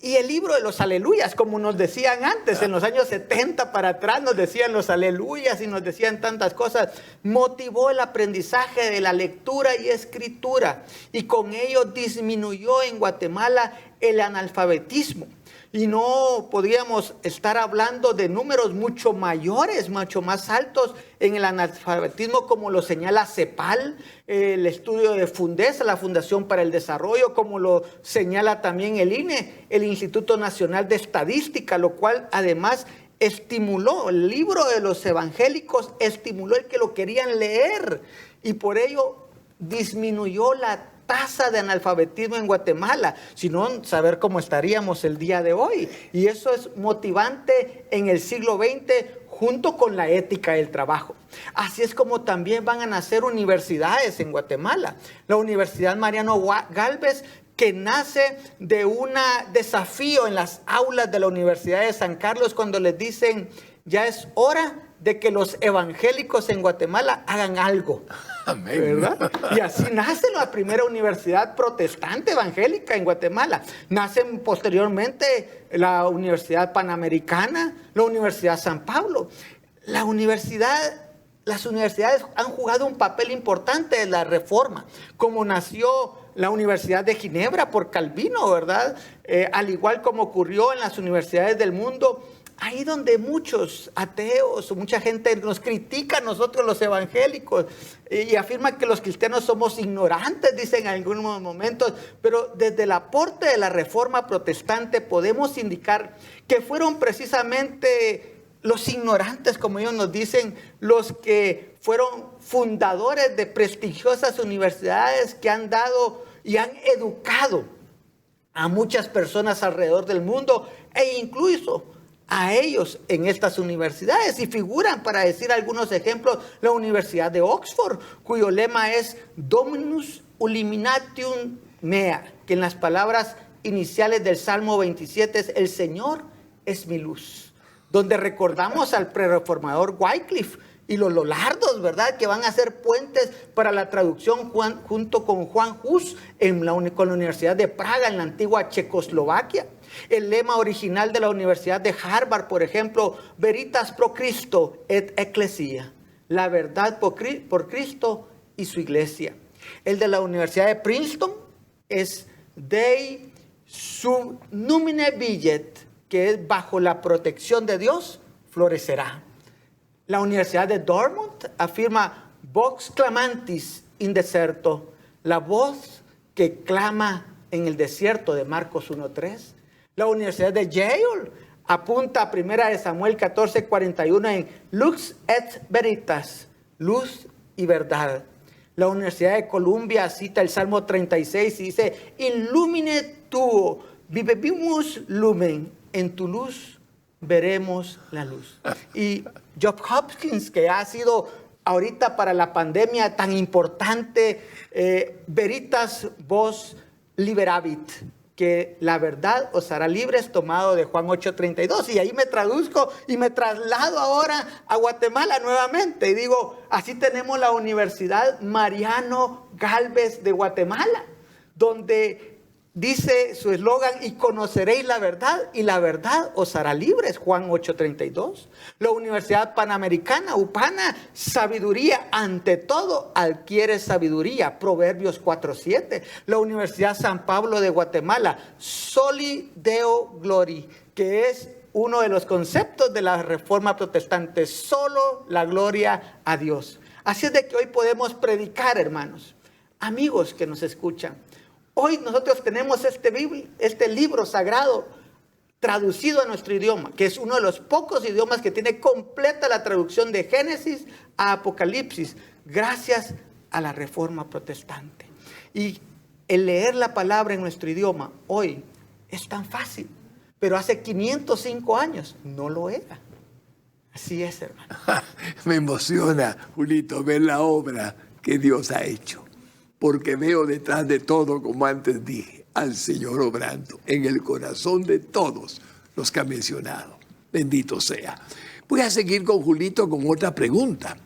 Y el libro de los aleluyas, como nos decían antes, en los años 70 para atrás nos decían los aleluyas y nos decían tantas cosas, motivó el aprendizaje de la lectura y escritura, y con ello disminuyó en Guatemala el analfabetismo. Y no podríamos estar hablando de números mucho mayores, mucho más altos en el analfabetismo, como lo señala CEPAL, el estudio de Fundesa, la Fundación para el Desarrollo, como lo señala también el INE, el Instituto Nacional de Estadística, lo cual además estimuló, el libro de los evangélicos estimuló el que lo querían leer, y por ello disminuyó la tasa de analfabetismo en Guatemala, sino saber cómo estaríamos el día de hoy. Y eso es motivante en el siglo XX, junto con la ética del trabajo. Así es como también van a nacer universidades en Guatemala. La Universidad Mariano Galvez, que nace de un desafío en las aulas de la Universidad de San Carlos, cuando les dicen, ya es hora de que los evangélicos en Guatemala hagan algo. Amén. ¿Verdad? Y así nace la primera universidad protestante evangélica en Guatemala. Nacen posteriormente la Universidad Panamericana, la Universidad San Pablo. Las universidades han jugado un papel importante en la reforma, como nació la Universidad de Ginebra por Calvino, ¿verdad? Al igual como ocurrió en las universidades del mundo. Ahí donde muchos ateos o mucha gente nos critica a nosotros los evangélicos y afirma que los cristianos somos ignorantes, dicen en algunos momentos, pero desde el aporte de la Reforma Protestante podemos indicar que fueron precisamente los ignorantes, como ellos nos dicen, los que fueron fundadores de prestigiosas universidades que han dado y han educado a muchas personas alrededor del mundo e incluso a ellos en estas universidades. Y figuran, para decir algunos ejemplos, la Universidad de Oxford, cuyo lema es Dominus Illuminatium Mea, que en las palabras iniciales del Salmo 27 es: el Señor es mi luz. Donde recordamos al prerreformador Wycliffe y los Lollardos, ¿verdad?, que van a ser puentes para la traducción junto con Juan Hus con la Universidad de Praga en la antigua Checoslovaquia. El lema original de la Universidad de Harvard, por ejemplo, Veritas pro Christo et Ecclesia, la verdad por Cristo y su iglesia. El de la Universidad de Princeton es Dei sub numine villet, que es bajo la protección de Dios florecerá. La Universidad de Dartmouth afirma Vox clamantis in deserto, la voz que clama en el desierto, de Marcos 1:3. La Universidad de Yale apunta a 1 Samuel 14:41 en Lux et Veritas, luz y verdad. La Universidad de Columbia cita el Salmo 36 y dice: Illumine tuo, vivebimus lumen, en tu luz veremos la luz. Y Johns Hopkins, que ha sido ahorita para la pandemia tan importante, Veritas vos liberavit, que la verdad os hará libres, tomado de Juan 8:32. Y ahí me traduzco y me traslado ahora a Guatemala nuevamente. Y digo, así tenemos la Universidad Mariano Galvez de Guatemala, donde dice su eslogan: y conoceréis la verdad, y la verdad os hará libres, Juan 8:32. La Universidad Panamericana, UPANA, sabiduría ante todo adquiere sabiduría, Proverbios 4:7. La Universidad San Pablo de Guatemala, Soli Deo Glori, que es uno de los conceptos de la Reforma Protestante, solo la gloria a Dios. Así es de que hoy podemos predicar, hermanos, amigos que nos escuchan. Hoy nosotros tenemos este libro sagrado traducido a nuestro idioma, que es uno de los pocos idiomas que tiene completa la traducción de Génesis a Apocalipsis, gracias a la Reforma Protestante. Y el leer la palabra en nuestro idioma hoy es tan fácil, pero hace 505 años no lo era. Así es, hermano. Me emociona, Julito, ver la obra que Dios ha hecho, porque veo detrás de todo, como antes dije, al Señor obrando en el corazón de todos los que ha mencionado. Bendito sea. Voy a seguir con Julito con otra pregunta.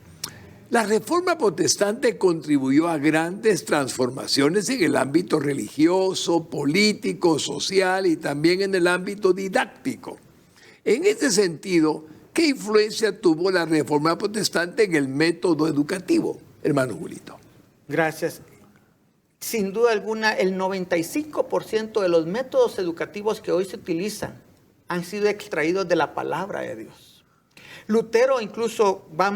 La Reforma Protestante contribuyó a grandes transformaciones en el ámbito religioso, político, social y también en el ámbito didáctico. En este sentido, ¿qué influencia tuvo la Reforma Protestante en el método educativo, hermano Julito? Gracias. Sin duda alguna, el 95% de los métodos educativos que hoy se utilizan han sido extraídos de la palabra de Dios. Lutero incluso va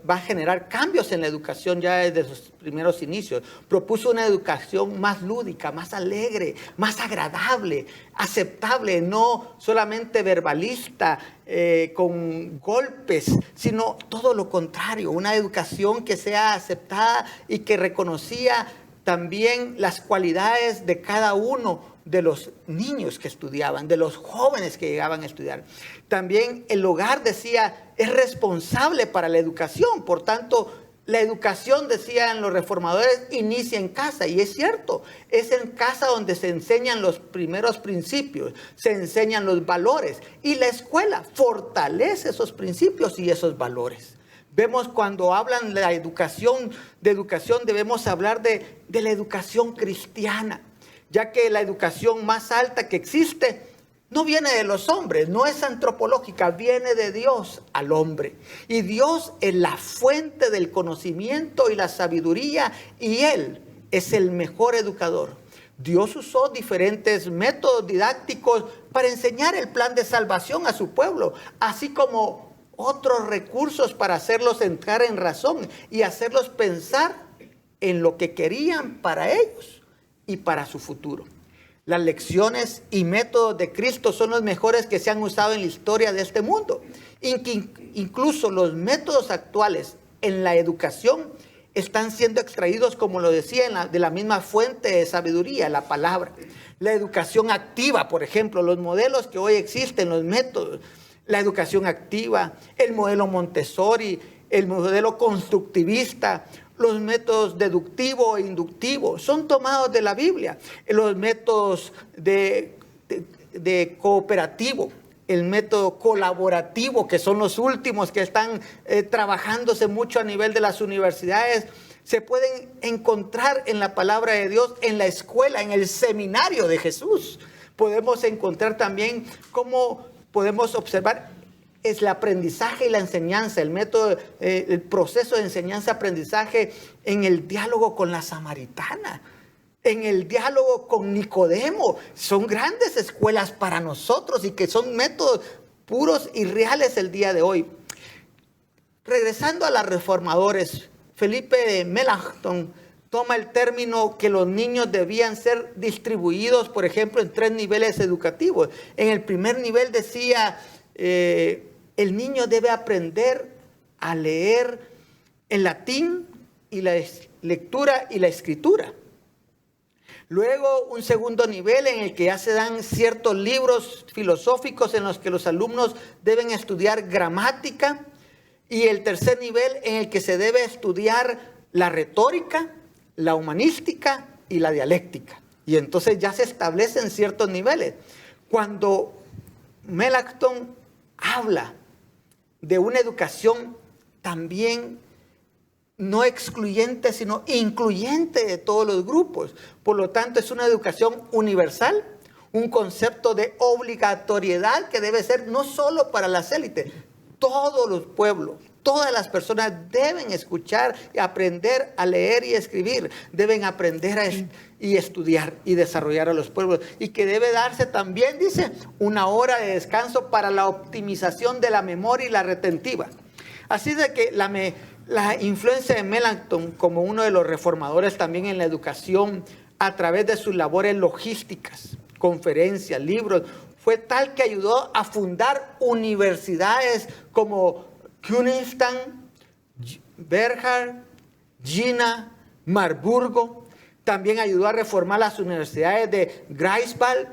a generar cambios en la educación ya desde sus primeros inicios. Propuso una educación más lúdica, más alegre, más agradable, aceptable, no solamente verbalista, con golpes, sino todo lo contrario, una educación que sea aceptada y que reconocía también las cualidades de cada uno de los niños que estudiaban, de los jóvenes que llegaban a estudiar. También el hogar, decía, es responsable para la educación. Por tanto, la educación, decían los reformadores, inicia en casa. Y es cierto, es en casa donde se enseñan los primeros principios, se enseñan los valores. Y la escuela fortalece esos principios y esos valores. Vemos cuando hablan de la educación, debemos hablar de la educación cristiana, ya que la educación más alta que existe no viene de los hombres, no es antropológica, viene de Dios al hombre. Y Dios es la fuente del conocimiento y la sabiduría, y Él es el mejor educador. Dios usó diferentes métodos didácticos para enseñar el plan de salvación a su pueblo, así como otros recursos para hacerlos entrar en razón y hacerlos pensar en lo que querían para ellos y para su futuro. Las lecciones y métodos de Cristo son los mejores que se han usado en la historia de este mundo. Incluso los métodos actuales en la educación están siendo extraídos, como lo decía, de la misma fuente de sabiduría, la palabra. La educación activa, por ejemplo, los modelos que hoy existen, los métodos, la educación activa, el modelo Montessori, el modelo constructivista, los métodos deductivo e inductivo son tomados de la Biblia. Los métodos de cooperativo, el método colaborativo, que son los últimos que están trabajándose mucho a nivel de las universidades, se pueden encontrar en la palabra de Dios, en la escuela, en el seminario de Jesús. Podemos encontrar también cómo podemos observar es el aprendizaje y la enseñanza, el método, el proceso de enseñanza-aprendizaje en el diálogo con la samaritana, en el diálogo con Nicodemo. Son grandes escuelas para nosotros y que son métodos puros y reales el día de hoy. Regresando a los reformadores, Felipe de Melanchthon toma el término que los niños debían ser distribuidos, por ejemplo, en 3 niveles educativos. En el primer nivel decía, el niño debe aprender a leer el latín y la lectura y la escritura. Luego, un segundo nivel en el que ya se dan ciertos libros filosóficos en los que los alumnos deben estudiar gramática. Y el tercer nivel en el que se debe estudiar la retórica, la humanística y la dialéctica. Y entonces ya se establecen ciertos niveles. Cuando Melanchthon habla de una educación también no excluyente, sino incluyente de todos los grupos. Por lo tanto, es una educación universal, un concepto de obligatoriedad que debe ser no solo para las élites, todos los pueblos, todas las personas deben escuchar y aprender a leer y escribir, deben aprender y estudiar y desarrollar a los pueblos, y que debe darse también, dice, una hora de descanso para la optimización de la memoria y la retentiva. Así de que la influencia de Melanchthon como uno de los reformadores también en la educación a través de sus labores logísticas, conferencias, libros, fue tal que ayudó a fundar universidades como Königstein, Bernhard, Jena, Marburgo. También ayudó a reformar las universidades de Greifswald,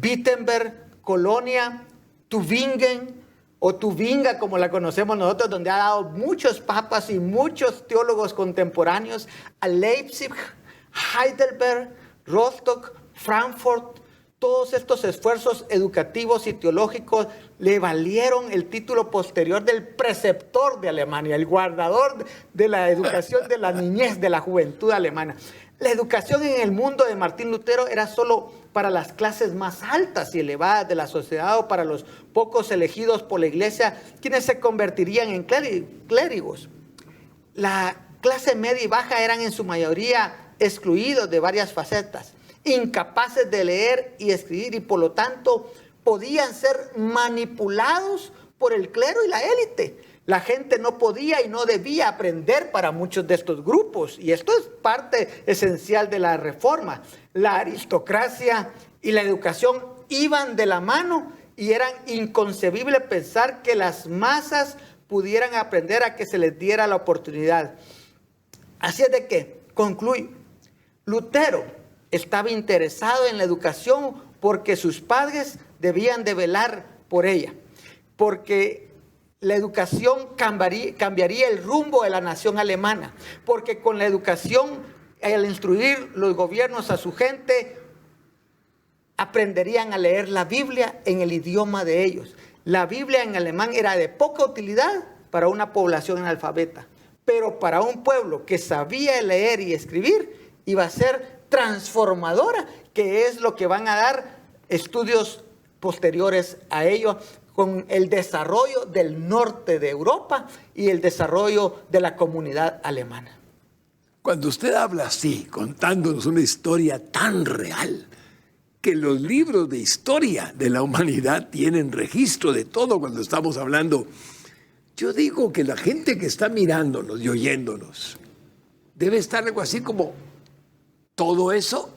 Wittenberg, Colonia, Tübingen, o Tubinga, como la conocemos nosotros, donde ha dado muchos papas y muchos teólogos contemporáneos, a Leipzig, Heidelberg, Rostock, Frankfurt. Todos estos esfuerzos educativos y teológicos le valieron el título posterior del preceptor de Alemania, el guardador de la educación de la niñez, de la juventud alemana. La educación en el mundo de Martín Lutero era solo para las clases más altas y elevadas de la sociedad o para los pocos elegidos por la iglesia, quienes se convertirían en clérigos. La clase media y baja eran en su mayoría excluidos de varias facetas, incapaces de leer y escribir, y por lo tanto podían ser manipulados por el clero y la élite. La gente no podía y no debía aprender para muchos de estos grupos, y esto es parte esencial de la reforma. La aristocracia y la educación iban de la mano y era inconcebible pensar que las masas pudieran aprender a que se les diera la oportunidad. Así es de que, concluyo, Lutero estaba interesado en la educación porque sus padres debían de velar por ella, porque la educación cambiaría el rumbo de la nación alemana, porque con la educación, al instruir los gobiernos a su gente, aprenderían a leer la Biblia en el idioma de ellos. La Biblia en alemán era de poca utilidad para una población analfabeta, pero para un pueblo que sabía leer y escribir iba a ser transformadora, que es lo que van a dar estudios posteriores a ello, con el desarrollo del norte de Europa y el desarrollo de la comunidad alemana. Cuando usted habla así, contándonos una historia tan real, que los libros de historia de la humanidad tienen registro de todo cuando estamos hablando, yo digo que la gente que está mirándonos y oyéndonos debe estar algo así como, todo eso.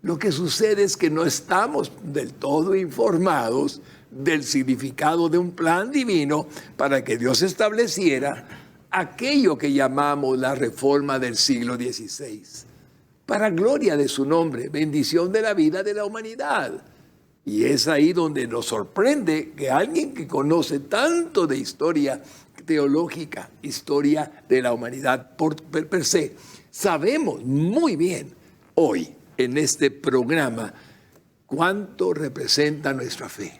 Lo que sucede es que no estamos del todo informados del significado de un plan divino para que Dios estableciera aquello que llamamos la reforma del siglo XVI, para gloria de su nombre, bendición de la vida de la humanidad. Y es ahí donde nos sorprende que alguien que conoce tanto de historia teológica, historia de la humanidad per se, sabemos muy bien hoy en este programa cuánto representa nuestra fe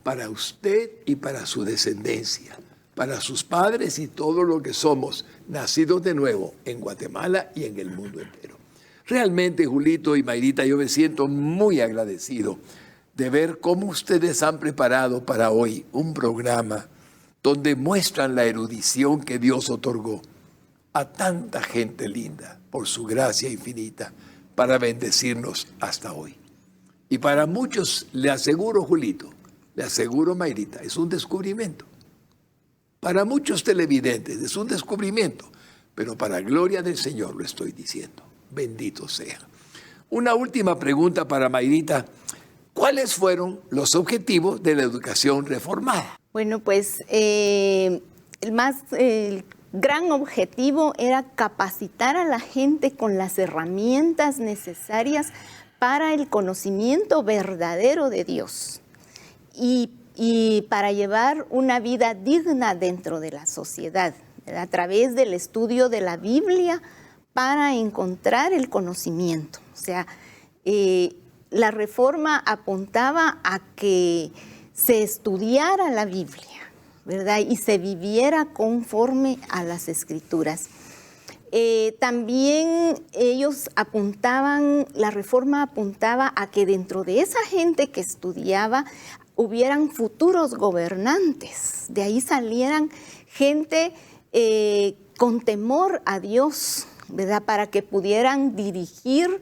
para usted y para su descendencia, para sus padres y todo lo que somos nacidos de nuevo en Guatemala y en el mundo entero. Realmente, Julito y Mayrita, yo me siento muy agradecido de ver cómo ustedes han preparado para hoy un programa donde muestran la erudición que Dios otorgó a tanta gente linda por su gracia infinita para bendecirnos hasta hoy. Y para muchos, le aseguro, Julito, le aseguro, Mayrita, es un descubrimiento. Para muchos televidentes es un descubrimiento, pero para gloria del Señor lo estoy diciendo. Bendito sea. Una última pregunta para Mayrita. ¿Cuáles fueron los objetivos de la educación reformada? Bueno, pues el gran objetivo era capacitar a la gente con las herramientas necesarias para el conocimiento verdadero de Dios y para llevar una vida digna dentro de la sociedad, a través del estudio de la Biblia para encontrar el conocimiento. O sea, la reforma apuntaba a que se estudiara la Biblia, ¿verdad? Y se viviera conforme a las Escrituras. También la reforma apuntaba a que dentro de esa gente que estudiaba hubieran futuros gobernantes. De ahí salieran gente con temor a Dios, ¿verdad? Para que pudieran dirigir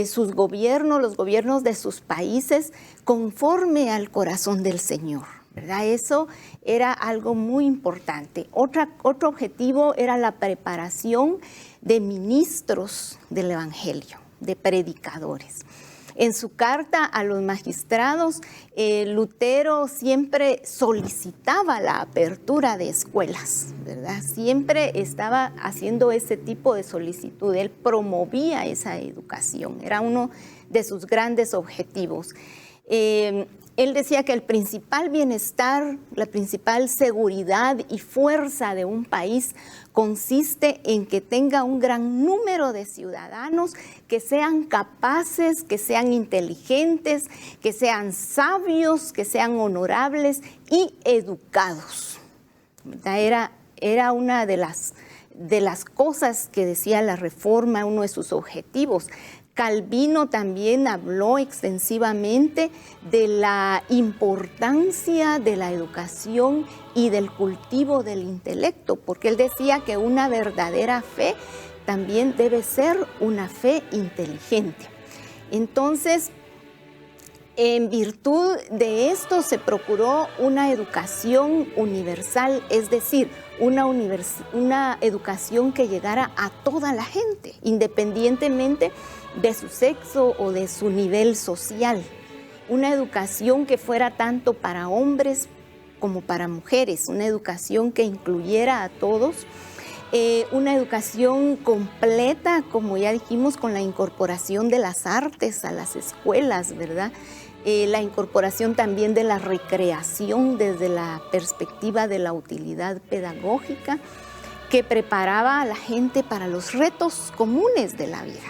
sus gobiernos, los gobiernos de sus países, conforme al corazón del Señor, ¿verdad? Eso era algo muy importante. Otro objetivo era la preparación de ministros del Evangelio, de predicadores. En su carta a los magistrados, Lutero siempre solicitaba la apertura de escuelas, ¿verdad? Siempre estaba haciendo ese tipo de solicitud. Él promovía esa educación, era uno de sus grandes objetivos. Él decía que el principal bienestar, la principal seguridad y fuerza de un país consiste en que tenga un gran número de ciudadanos que sean capaces, que sean inteligentes, que sean sabios, que sean honorables y educados. Era una de las cosas que decía la Reforma, uno de sus objetivos. Calvino también habló extensivamente de la importancia de la educación y del cultivo del intelecto, porque él decía que una verdadera fe también debe ser una fe inteligente. Entonces, en virtud de esto se procuró una educación universal, es decir, una educación que llegara a toda la gente, independientemente de su sexo o de su nivel social. Una educación que fuera tanto para hombres como para mujeres, una educación que incluyera a todos, una educación completa, como ya dijimos, con la incorporación de las artes a las escuelas, ¿verdad? La incorporación también de la recreación desde la perspectiva de la utilidad pedagógica, que preparaba a la gente para los retos comunes de la vida.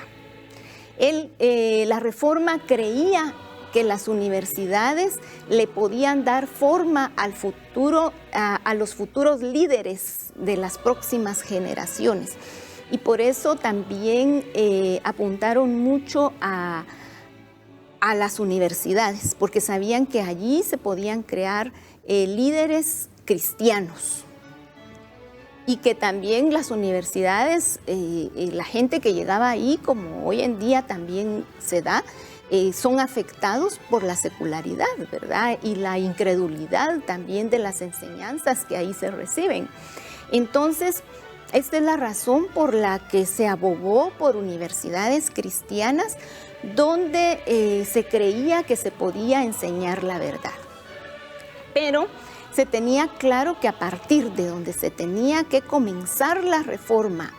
La Reforma creía que las universidades le podían dar forma al futuro, a los futuros líderes de las próximas generaciones. Y por eso también apuntaron mucho a las universidades, porque sabían que allí se podían crear líderes cristianos. Y que también las universidades, la gente que llegaba ahí, como hoy en día también se da, son afectados por la secularidad, ¿verdad? Y la incredulidad también de las enseñanzas que ahí se reciben. Entonces, esta es la razón por la que se abogó por universidades cristianas donde se creía que se podía enseñar la verdad. Pero se tenía claro que a partir de donde se tenía que comenzar la Reforma,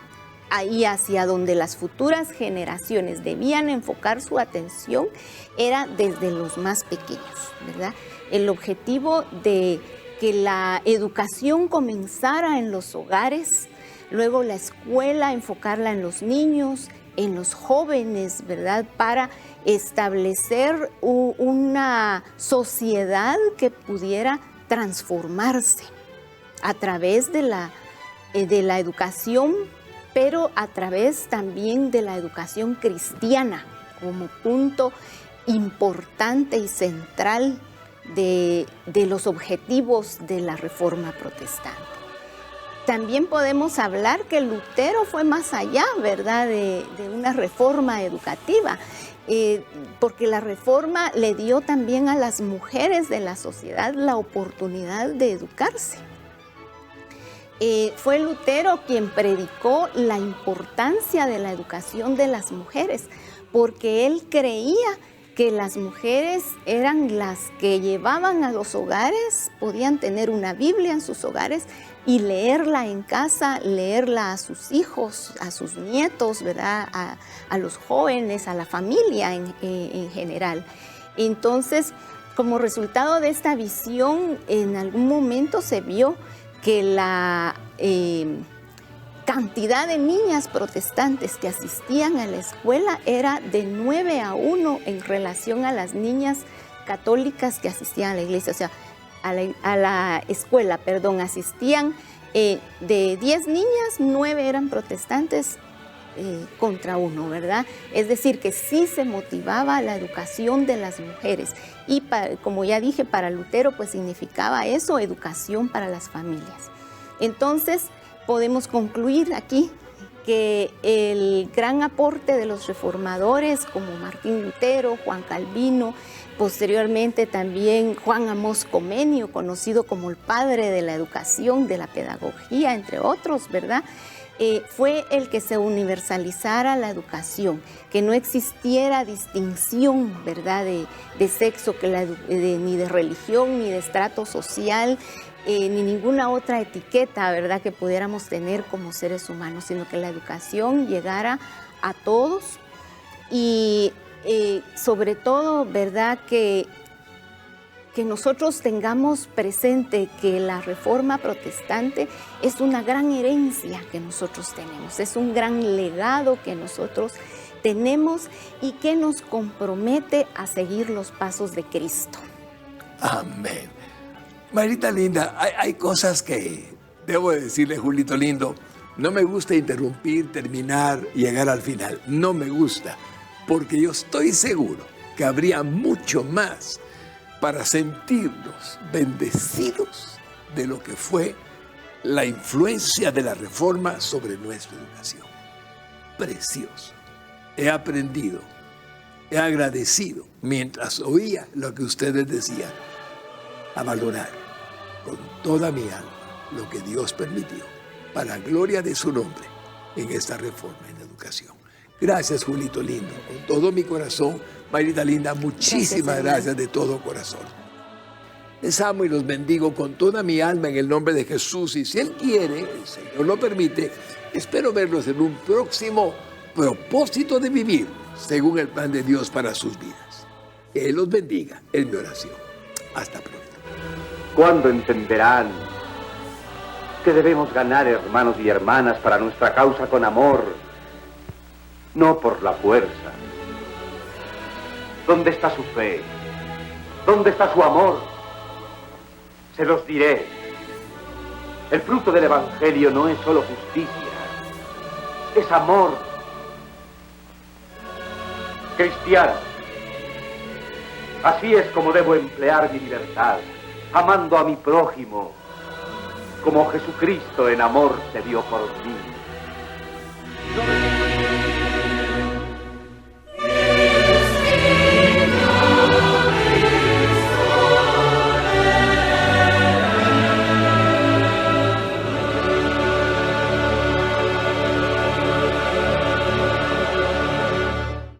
ahí hacia donde las futuras generaciones debían enfocar su atención, era desde los más pequeños, ¿verdad? El objetivo de que la educación comenzara en los hogares, luego la escuela, enfocarla en los niños, en los jóvenes, ¿verdad? Para establecer una sociedad que pudiera transformarse a través de la educación, pero a través también de la educación cristiana como punto importante y central de los objetivos de la Reforma protestante. También podemos hablar que Lutero fue más allá, ¿verdad?, de una reforma educativa, porque la Reforma le dio también a las mujeres de la sociedad la oportunidad de educarse. Fue Lutero quien predicó la importancia de la educación de las mujeres, porque él creía que las mujeres eran las que llevaban a los hogares, podían tener una Biblia en sus hogares y leerla en casa, leerla a sus hijos, a sus nietos, ¿verdad?, a los jóvenes, a la familia en general. Entonces, como resultado de esta visión, en algún momento se vio que la cantidad de niñas protestantes que asistían a la escuela era de 9-1 en relación a las niñas católicas que asistían a la iglesia, o sea, a la escuela, perdón, asistían de 10 niñas, 9 eran protestantes contra 1, ¿verdad? Es decir, que sí se motivaba la educación de las mujeres y como ya dije, para Lutero pues significaba eso, educación para las familias. Entonces, podemos concluir aquí que el gran aporte de los reformadores como Martín Lutero, Juan Calvino, posteriormente también Juan Amós Comenio, conocido como el padre de la educación, de la pedagogía, entre otros, ¿verdad?, fue el que se universalizara la educación, que no existiera distinción, ¿verdad?, de sexo, ni de religión, ni de estrato social, ni ninguna otra etiqueta, ¿verdad?, que pudiéramos tener como seres humanos, sino que la educación llegara a todos y sobre todo, ¿verdad?, que que nosotros tengamos presente que la Reforma Protestante es una gran herencia que nosotros tenemos, es un gran legado que nosotros tenemos y que nos compromete a seguir los pasos de Cristo. Amén. Marita linda, hay cosas que debo de decirle, Julito lindo, no me gusta interrumpir, terminar y llegar al final. No me gusta, porque yo estoy seguro que habría mucho más para sentirnos bendecidos de lo que fue la influencia de la Reforma sobre nuestra educación. Precioso. He aprendido, he agradecido, mientras oía lo que ustedes decían, a valorar con toda mi alma lo que Dios permitió para la gloria de su nombre en esta reforma en la educación. Gracias, Julito lindo, con todo mi corazón. Mayrita linda, muchísimas gracias de todo corazón. Les amo y los bendigo con toda mi alma en el nombre de Jesús. Y si Él quiere, el Señor lo permite, espero verlos en un próximo propósito de vivir según el plan de Dios para sus vidas. Que Él los bendiga, es mi oración. Hasta pronto. ¿Cuándo entenderán que debemos ganar hermanos y hermanas para nuestra causa con amor, no por la fuerza? ¿Dónde está su fe? ¿Dónde está su amor? Se los diré. El fruto del Evangelio no es solo justicia, es amor. Cristiano, así es como debo emplear mi libertad, amando a mi prójimo, como Jesucristo en amor se dio por mí.